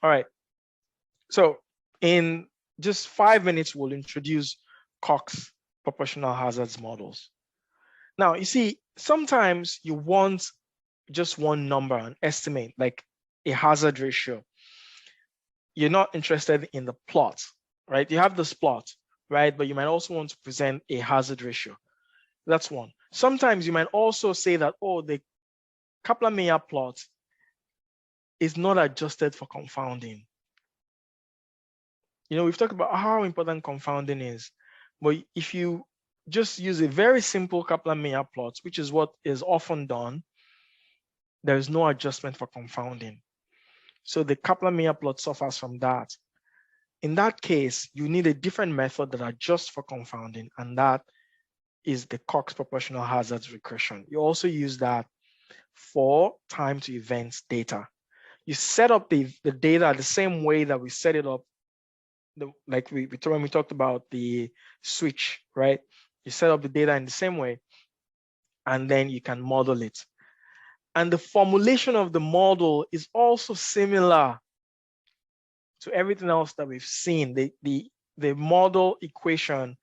All right. So in just 5 minutes, we'll introduce Cox proportional hazards models. Now, you see, sometimes you want just one number, an estimate, like a hazard ratio. You're not interested in the plot, right? You have this plot, right? But you might also want to present a hazard ratio. That's one. Sometimes you might also say that, oh, the Kaplan-Meier plot is not adjusted for confounding. You know, we've talked about how important confounding is, but if you just use a very simple Kaplan-Meier plot, which is what is often done, there is no adjustment for confounding. So the Kaplan-Meier plot suffers from that. In that case, you need a different method that adjusts for confounding, and that is the Cox proportional hazards regression. You also use that for time to events data. You set up the data the same way that we set it up, like when we talked about the switch, right? You set up the data in the same way, and then you can model it. And the formulation of the model is also similar to everything else that we've seen. The model equation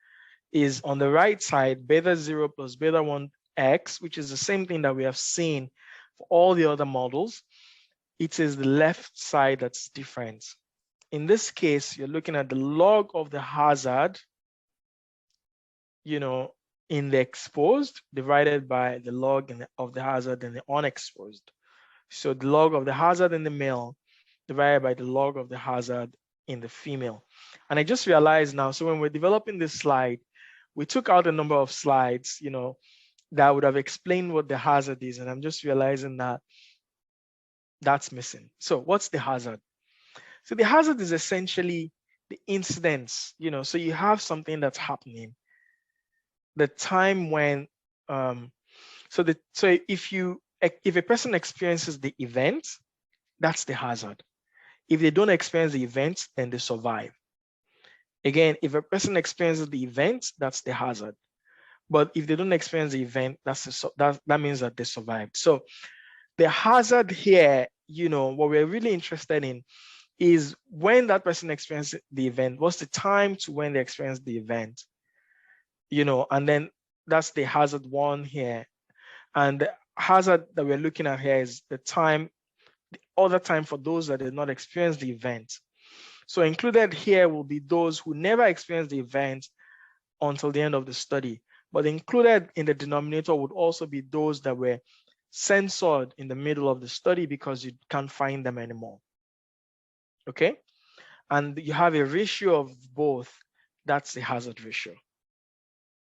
is on the right side, beta 0 plus beta 1 x, which is the same thing that we have seen for all the other models. It is the left side that's different. In this case, you're looking at the log of the hazard, you know, in the exposed divided by the log of the hazard in the unexposed. So the log of the hazard in the male divided by the log of the hazard in the female. And I just realized now, so when we're developing this slide, we took out a number of slides, you know, that would have explained what the hazard is. And I'm just realizing that that's missing. So what's the hazard? So the hazard is essentially the incidence, you know, so you have something that's happening. The time when, so if a person experiences the event, that's the hazard. If they don't experience the event, then they survive. Again, if a person experiences the event, that's the hazard. But if they don't experience the event, that means that they survived. So the hazard here, you know, what we're really interested in is when that person experiences the event, what's the time to when they experience the event, you know, and then that's the hazard one here. And the hazard that we're looking at here is the time, the other time for those that did not experience the event. So included here will be those who never experienced the event until the end of the study. But included in the denominator would also be those that were censored in the middle of the study because you can't find them anymore. Okay? And you have a ratio of both. That's the hazard ratio.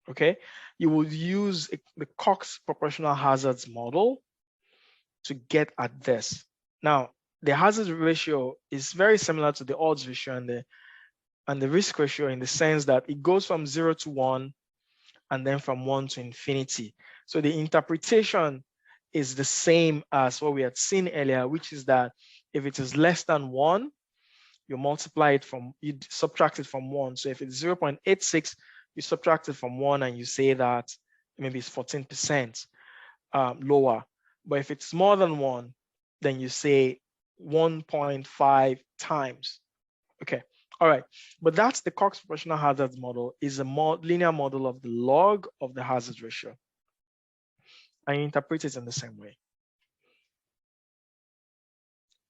Okay? You will use the Cox proportional hazards model to get at this. Now, the hazard ratio is very similar to the odds ratio and the risk ratio in the sense that it goes from 0 to 1 and then from 1 to infinity. So the interpretation is the same as what we had seen earlier, which is that if it is less than 1, you subtract it from 1. So if it's 0.86, you subtract it from 1 and you say that maybe it's 14% lower. But if it's more than 1, then you say 1.5 times. Okay, all right. But that's the Cox proportional hazards model, is a linear model of the log of the hazard ratio. And you interpret it in the same way.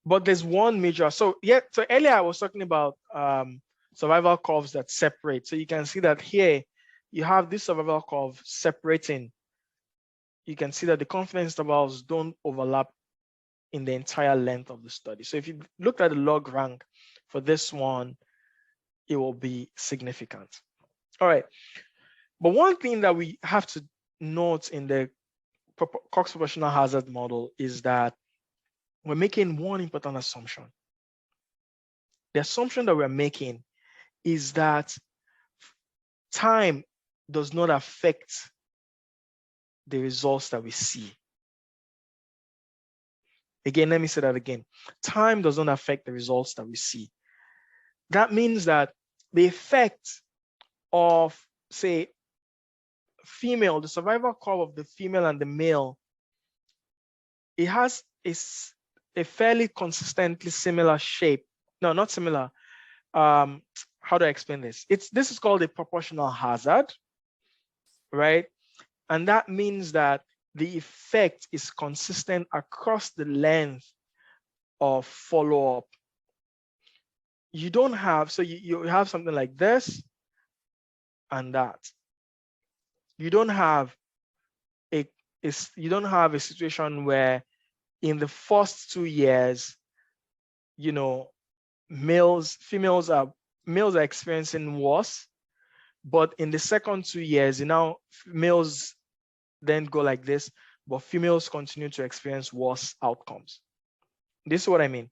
But there's one major, so earlier I was talking about survival curves that separate. So you can see that here you have this survival curve separating. You can see that the confidence intervals don't overlap in the entire length of the study. So if you look at the log rank for this one, it will be significant. All right. But one thing that we have to note in the Cox proportional hazard model is that we're making one important assumption. The assumption that we're making is that time does not affect the results that we see. Again, let me say that again. Time does not affect the results that we see. That means that the effect of, say, female, the survival curve of the female and the male, it has a fairly consistently similar shape No, not similar. How do I explain this? This is called a proportional hazard, right? And that means that the effect is consistent across the length of follow-up. You don't have, so you have something like this and that. You don't have you don't have a situation where in the first 2 years, you know, males are experiencing worse, but in the second 2 years, males then go like this, but females continue to experience worse outcomes. This is what I mean.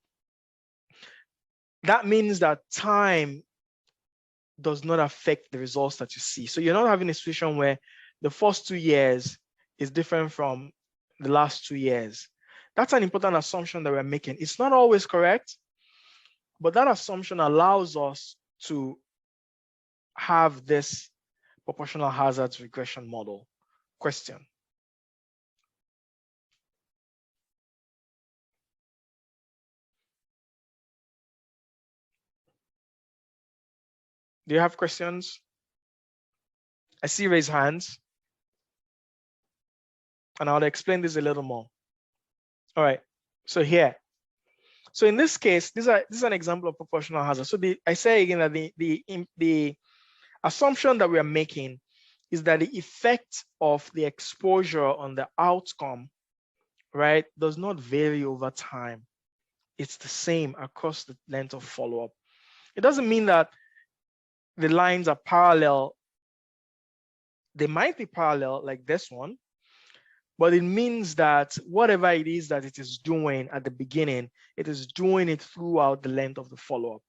That means that time does not affect the results that you see. So you're not having a situation where the first 2 years is different from the last 2 years. That's an important assumption that we're making. It's not always correct, but that assumption allows us to have this proportional hazards regression model. Question? Do you have questions? I see raised hands. And I'll explain this a little more. All right, so here. So in this case, this is an example of proportional hazard. So I say again that the assumption that we are making is that the effect of the exposure on the outcome, right, does not vary over time. It's the same across the length of follow-up. It doesn't mean that the lines are parallel. They might be parallel like this one, but it means that whatever it is that it is doing at the beginning, it is doing it throughout the length of the follow-up.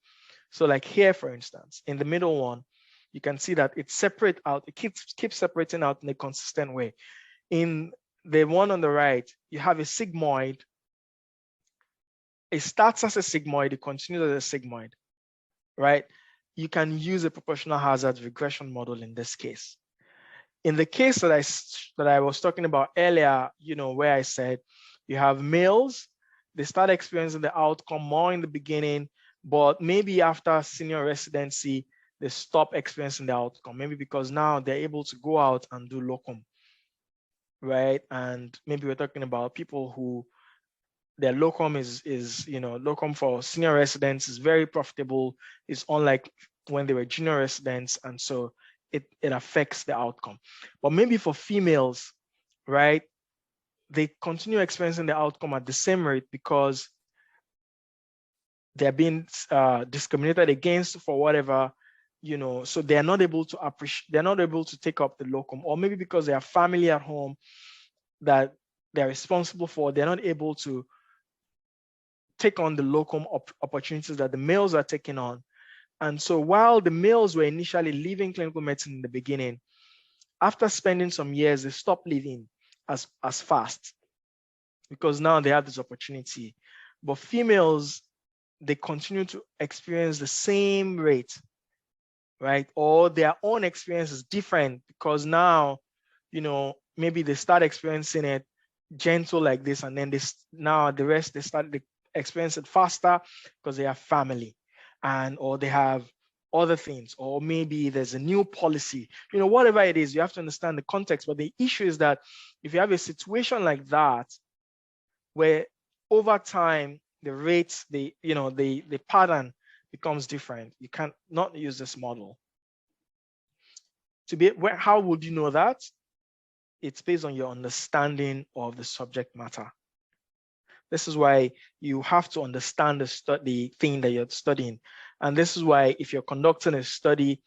So like here, for instance, in the middle one, you can see that it separates out, it keeps separating out in a consistent way. In the one on the right, you have a sigmoid. It starts as a sigmoid, it continues as a sigmoid, right? You can use a proportional hazard regression model in this case. In the case that I was talking about earlier, where I said you have males, they start experiencing the outcome more in the beginning, but maybe after senior residency, they stop experiencing the outcome, maybe because now they're able to go out and do locum, right? And maybe we're talking about people who their locum is locum for senior residents is very profitable. It's unlike when they were junior residents, and so it affects the outcome. But maybe for females, right, they continue experiencing the outcome at the same rate because they're being discriminated against for whatever, so they're not able to they're not able to take up the locum, or maybe because they have family at home that they're responsible for, they're not able to take on the locum opportunities that the males are taking on. And so while the males were initially leaving clinical medicine in the beginning, after spending some years, they stopped leaving as fast because now they have this opportunity. But females, they continue to experience the same rate, right? Or their own experience is different because now, maybe they start experiencing it gentle like this, and then the rest, they start to experience it faster because they have family, or they have other things, or maybe there's a new policy, whatever it is, you have to understand the context. But the issue is that if you have a situation like that, where over time, the rates, the pattern becomes different, you can't not use this model. How would you know that? It's based on your understanding of the subject matter. This is why you have to understand the thing that you're studying. And this is why if you're conducting a study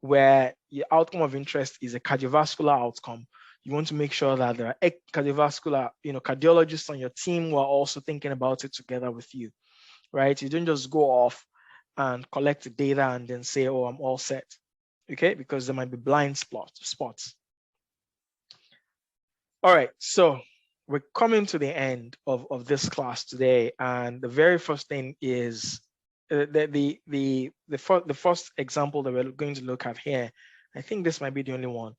where your outcome of interest is a cardiovascular outcome, you want to make sure that there are cardiovascular, cardiologists on your team who are also thinking about it together with you, right? You don't just go off and collect the data and then say, oh, I'm all set, okay? Because there might be blind spots. All right, so we're coming to the end of this class today, and the very first thing is the first example that we're going to look at here. I think this might be the only one.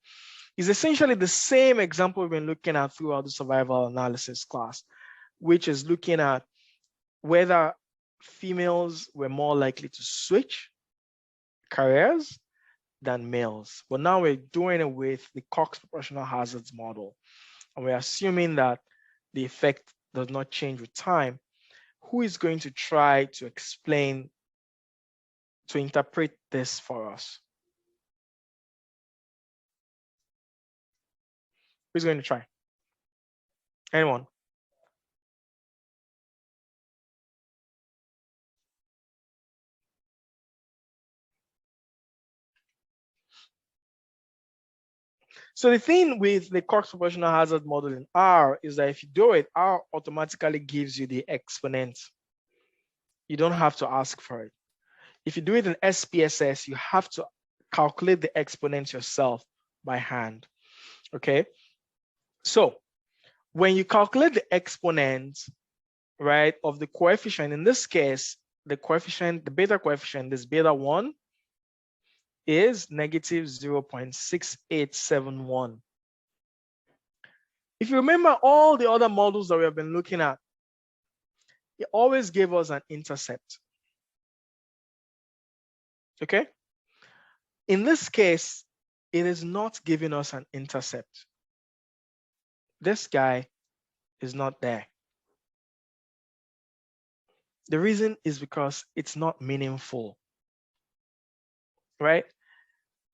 Is essentially the same example we've been looking at throughout the survival analysis class, which is looking at whether females were more likely to switch careers than males. But now we're doing it with the Cox proportional hazards model. And we're assuming that the effect does not change with time. Who is going to try to explain, to interpret this for us? Who's going to try? Anyone? So the thing with the Cox proportional hazard model in R is that if you do it, R automatically gives you the exponent. You don't have to ask for it. If you do it in SPSS, you have to calculate the exponent yourself by hand, okay? So when you calculate the exponent, right, of the coefficient, in this case, the coefficient, the beta coefficient, this beta 1, is negative 0.6871. If you remember all the other models that we have been looking at, it always gave us an intercept. Okay? In this case, it is not giving us an intercept. This guy is not there. The reason is because it's not meaningful, right?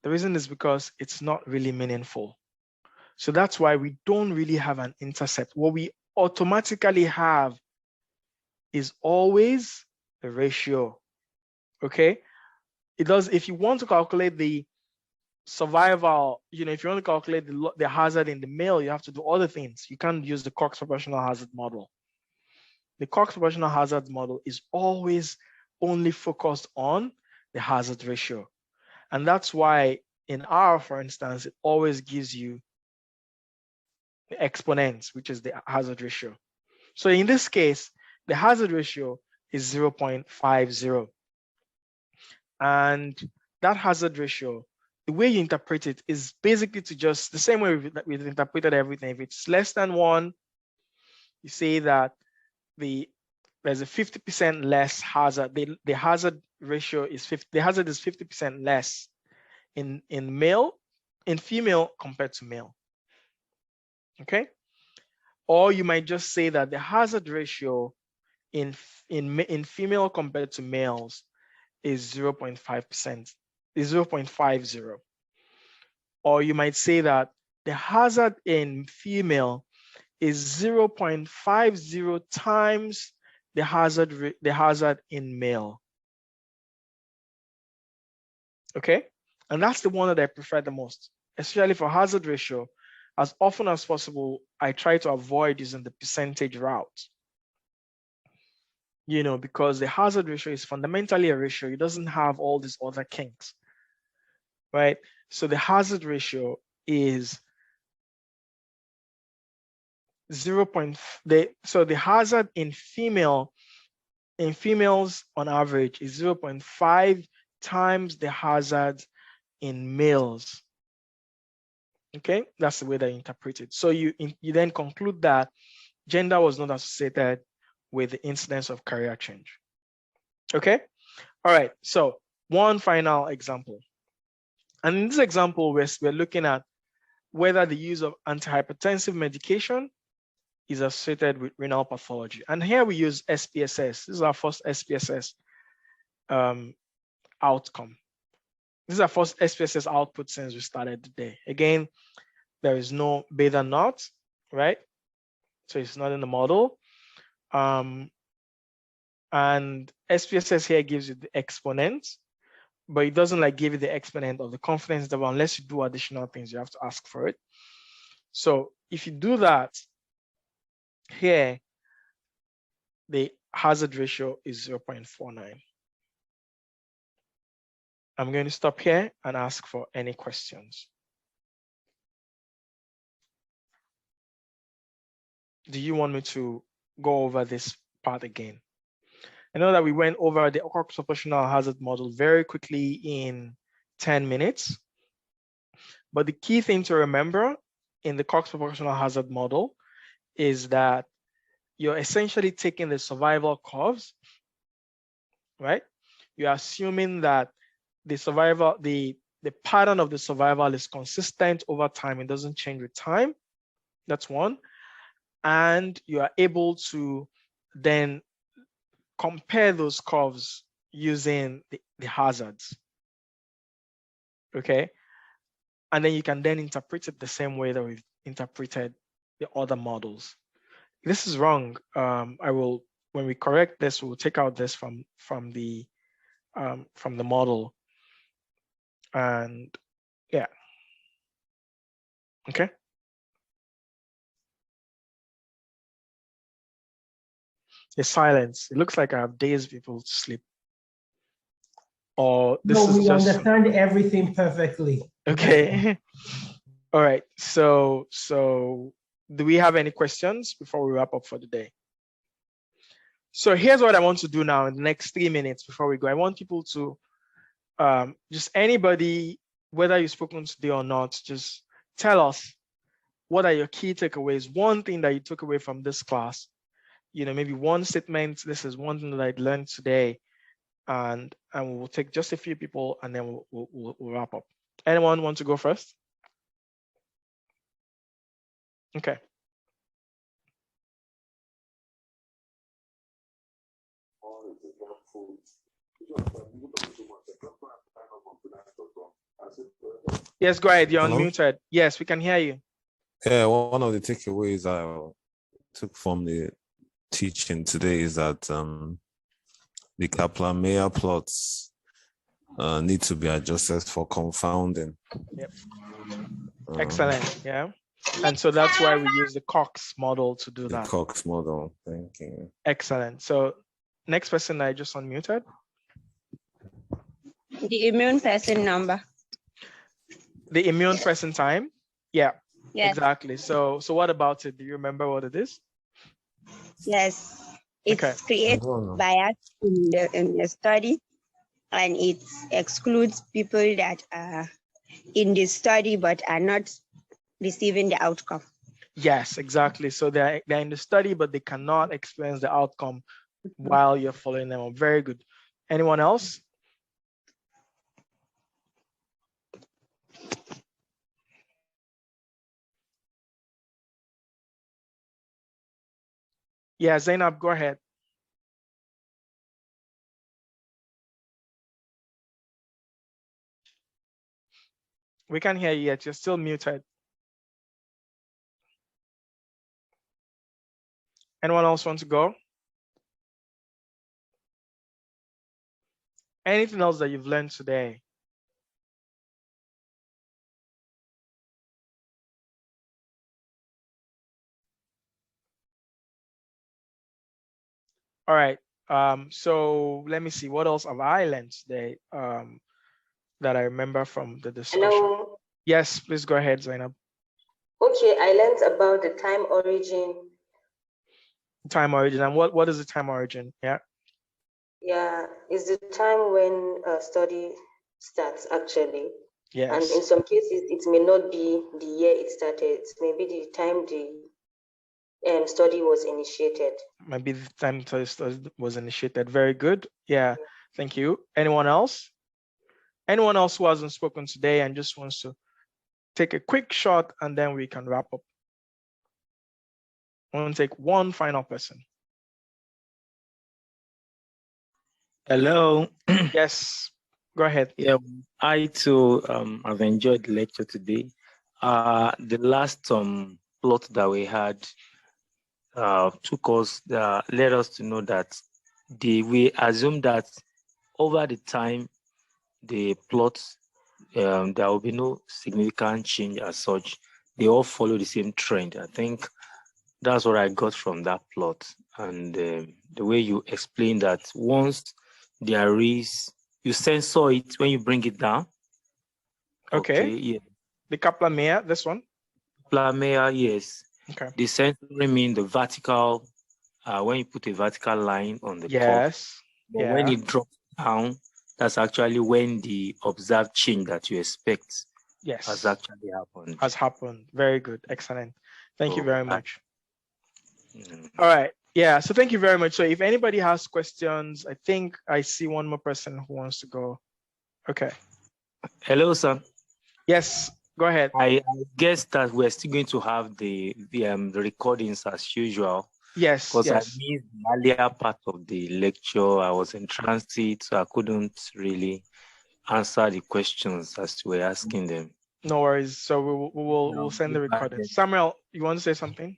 The reason is because it's not really meaningful. So that's why we don't really have an intercept. What we automatically have is always the ratio, okay? It does, if you want to calculate the survival, if you want to calculate the hazard in the male, you have to do other things. You can't use the Cox proportional hazard model. The Cox proportional hazard model is always only focused on the hazard ratio. And that's why in R, for instance, it always gives you the exponents, which is the hazard ratio. So in this case, the hazard ratio is 0.50. And that hazard ratio, the way you interpret it is basically to just the same way we've interpreted everything. If it's less than 1, you say that there's a 50% less hazard. The hazard ratio is 50. The hazard is 50% less in female compared to male. Okay. Or you might just say that the hazard ratio in female compared to males is 0.5%, is 0.50. Or you might say that the hazard in female is 0.50 times the hazard in male. Okay, and that's the one that I prefer the most, especially for hazard ratio. As often as possible, I try to avoid using the percentage route. Because the hazard ratio is fundamentally a ratio. It doesn't have all these other kinks, right? So the hazard ratio is 0. So the hazard in females on average is 0.5 times the hazard in males. Okay, that's the way that I interpret it. So you then conclude that gender was not associated with the incidence of career change. Okay, all right, so one final example. And in this example, we're looking at whether the use of antihypertensive medication is associated with renal pathology. And here we use SPSS. This is our first SPSS outcome. This is our first SPSS output since we started the day. Again, there is no beta naught, right? So it's not in the model. And SPSS here gives you the exponent, but it doesn't give you the exponent of the confidence interval unless you do additional things. You have to ask for it. So if you do that, here, the hazard ratio is 0.49. I'm going to stop here and ask for any questions. Do you want me to go over this part again? I know that we went over the Cox proportional hazard model very quickly in 10 minutes. But the key thing to remember in the Cox proportional hazard model is that you're essentially taking the survival curves right? You're assuming that the survival, the pattern of the survival is consistent over time. It doesn't change with time. That's one. And you are able to then compare those curves using the hazards. Okay. And then you can then interpret it the same way that we've interpreted the other models. This is wrong. I will, when we correct this, we'll take out this from the model. And yeah. Okay. The silence. It looks like I have dazed people to sleep. Or this no, is we just understand everything perfectly. okay. All right. So do we have any questions before we wrap up for the day? So here's what I want to do now in the next 3 minutes before we go. I want people to just anybody, whether you've spoken today or not, just tell us what are your key takeaways. One thing that you took away from this class, maybe one statement. This is one thing that I learned today, and we'll take just a few people, and then we'll wrap up. Anyone want to go first? Okay. Yes, go ahead. You're unmuted. Yes, we can hear you. Yeah, one of the takeaways I took from the teaching today is that the Kaplan-Meier plots need to be adjusted for confounding. Yep. Excellent. Yeah. And so that's why we use the Cox model to do that. The Cox model. Thank you. Excellent. So next person I just unmuted. The immune person number. The immune person time? Yeah. Yes. Exactly. So what about it? Do you remember what it is? Yes. It creates bias in the study, and it excludes people that are in the study but are not receiving the outcome. Yes, exactly. So they're in the study, but they cannot experience the outcome while you're following them up. Very good. Anyone else? Yeah, Zainab, go ahead. We can't hear you yet. You're still muted. Anyone else want to go? Anything else that you've learned today? All right. So let me see. What else have I learned today that I remember from the discussion? Hello. Yes, please go ahead, Zainab. Okay, I learned about the time origin. Time origin. And what is the time origin? Yeah. Yeah, it's the time when a study starts actually. Yes. And in some cases, it may not be the year it started. It may be the time the study was initiated. Maybe the time the study was initiated. Very good. Yeah. Thank you. Anyone else? Anyone else who hasn't spoken today and just wants to take a quick shot, and then we can wrap up. I want to take one final person. Hello. Yes, go ahead. Yeah, I too have enjoyed the lecture today. The last plot that we had took us, led us to know that we assume that over the time, the plots, there will be no significant change as such. They all follow the same trend. I think that's what I got from that plot. And the way you explain that once there is, you censor it when you bring it down. Okay. Yeah. The Kaplan-Meier, this one? Kaplan-Meier, yes. Okay. The censoring mean the vertical, when you put a vertical line on the curve. But yeah. when it drops down, that's actually when the observed change that you expect has actually happened. Has happened. Very good. Excellent. Thank you very much. All right. Yeah, so thank you very much. So if anybody has questions, I think I see one more person who wants to go. Okay. Hello, sir. Yes, go ahead. I guess that we're still going to have the recordings as usual. Yes, because yes. I missed the earlier part of the lecture. I was in transit, so I couldn't really answer the questions as you were asking them. No worries. So we'll send the recording. Samuel, you want to say something?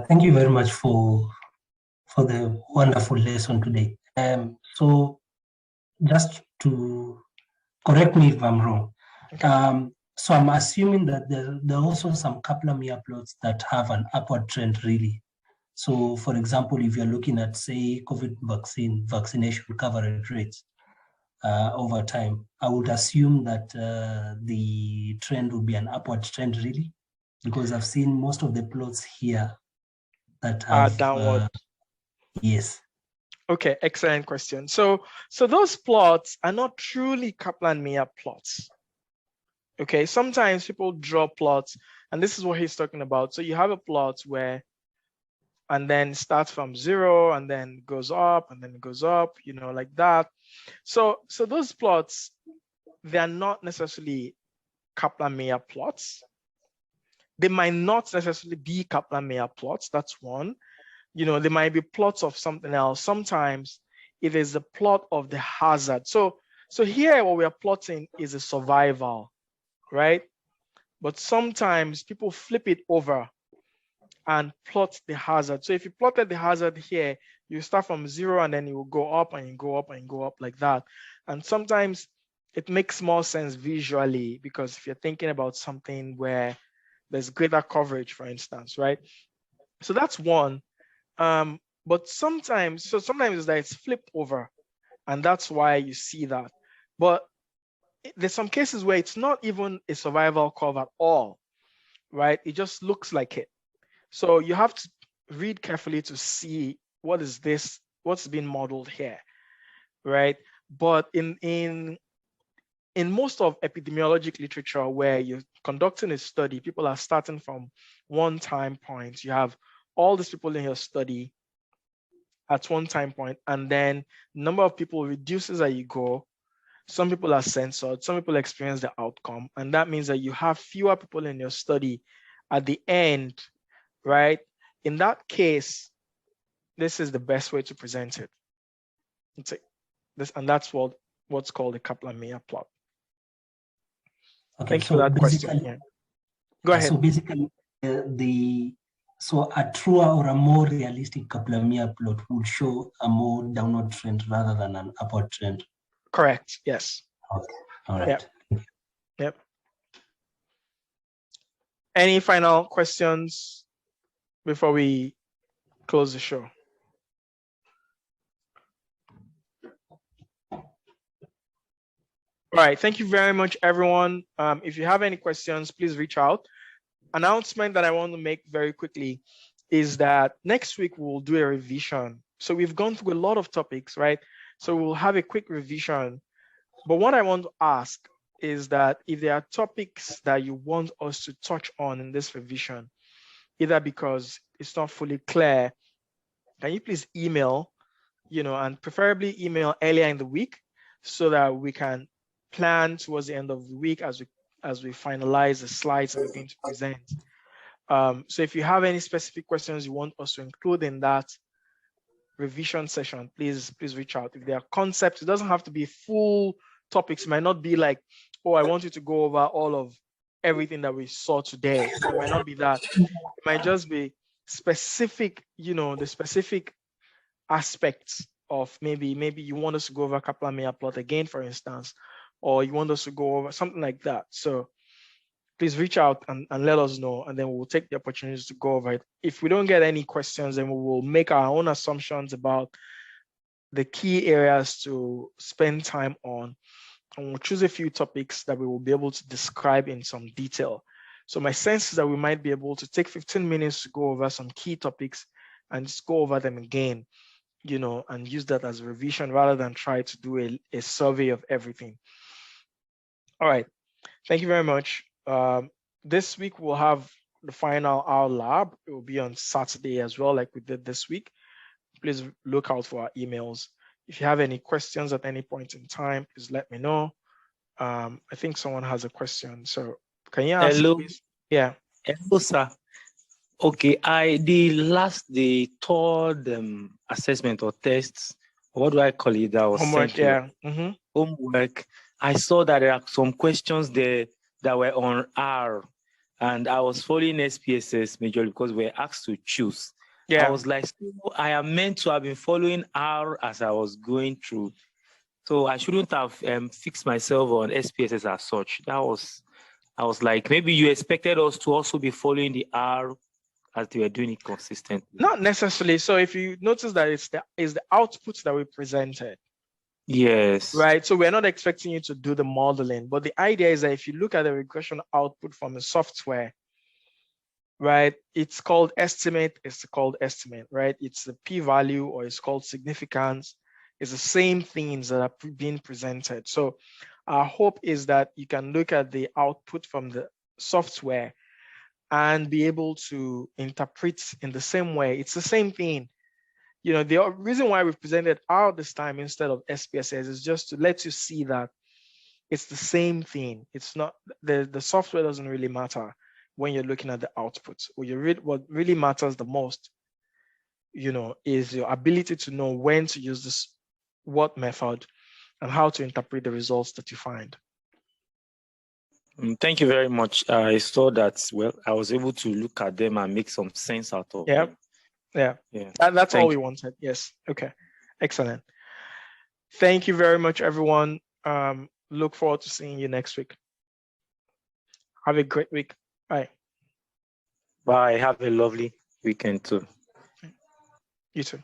Thank you very much for the wonderful lesson today. So just to correct me if I'm wrong. Okay. So I'm assuming that there are also some Kaplan-Meier plots that have an upward trend, really. So, for example, if you're looking at, say, COVID vaccination coverage rates over time, I would assume that the trend would be an upward trend, really, because I've seen most of the plots here that have downward. Yes. Okay, excellent question. So those plots are not truly Kaplan-Meier plots. Okay, sometimes people draw plots, and this is what he's talking about. So you have a plot where, and then starts from 0 and then goes up and then goes up, you know, like that. So those plots, they are not necessarily Kaplan-Meier plots. They might not necessarily be Kaplan-Meier plots. That's one. You know, they might be plots of something else. Sometimes it is the plot of the hazard. So here what we are plotting is a survival, right? But sometimes people flip it over and plot the hazard. So if you plotted the hazard here, you start from 0 and then you will go up and you go up and you go up like that. And sometimes it makes more sense visually, because if you're thinking about something where there's greater coverage, for instance, right? So that's one. But sometimes it's that it's flipped over, and that's why you see that. But there's some cases where it's not even a survival curve at all, right? It just looks like it. So you have to read carefully to see what's being modeled here, right? But in most of epidemiologic literature where you're conducting a study, people are starting from one time point. You have all these people in your study at one time point, and then number of people reduces as you go. Some people are censored, some people experience the outcome, and that means that you have fewer people in your study at the end, right? In that case, this is the best way to present it. And that's what's called the Kaplan-Meier plot. Okay, Thank you for that question. Yeah. Go ahead. So basically, so a truer or a more realistic Kaplan-Meier plot would show a more downward trend rather than an upward trend. Correct. Yes. Okay. All right. Yep. Any final questions before we close the show? All right. Thank you very much, everyone. If you have any questions, please reach out. Announcement that I want to make very quickly is that next week we'll do a revision. So we've gone through a lot of topics, right? So we'll have a quick revision. But what I want to ask is that if there are topics that you want us to touch on in this revision, either because it's not fully clear, can you please email, and preferably email earlier in the week so that we can plan towards the end of the week as we finalize the slides that we're going to present. So if you have any specific questions you want us to include in that revision session, please reach out. If there are concepts, it doesn't have to be full topics. It might not be like, oh, I want you to go over all of everything that we saw today. It might not be that. It might just be specific, the specific aspects of maybe you want us to go over Kaplan-Meier plot again, for instance, or you want us to go over something like that. So please reach out and let us know, and then we'll take the opportunities to go over it. If we don't get any questions, then we will make our own assumptions about the key areas to spend time on, and we'll choose a few topics that we will be able to describe in some detail. So my sense is that we might be able to take 15 minutes to go over some key topics and just go over them again, and use that as a revision rather than try to do a survey of everything. All right. Thank you very much. This week we'll have the final hour lab. It will be on Saturday as well, like we did this week. Please look out for our emails. If you have any questions at any point in time, please let me know. I think someone has a question. So can you ask? Hello. Please? Yeah. Hello, sir. Okay, the third assessment or tests, what do I call it? That was Homework, sent to yeah. homework. I saw that there are some questions there that were on R, and I was following SPSS majorly because we were asked to choose. Yeah. I was like, I am meant to have been following R as I was going through. So I shouldn't have fixed myself on SPSS as such. I was like, maybe you expected us to also be following the R as they were doing it consistently. Not necessarily. So if you notice that it's the output that we presented. Yes. Right. So we're not expecting you to do the modeling, but the idea is that if you look at the regression output from the software, right, it's called estimate, right? It's the p-value or it's called significance. It's the same things that are being presented. So our hope is that you can look at the output from the software and be able to interpret in the same way. It's the same thing. You know, the reason why we presented R this time instead of SPSS is just to let you see that it's the same thing. It's not, the software doesn't really matter when you're looking at the outputs. What really matters the most, you know, is your ability to know when to use this, what method, and how to interpret the results that you find. Thank you very much. I saw that, well, I was able to look at them and make some sense out of them. Yeah. That's all we wanted. Yes. Okay. Excellent. Thank you very much, everyone. Look forward to seeing you next week. Have a great week. Bye. Bye. Have a lovely weekend too. You too.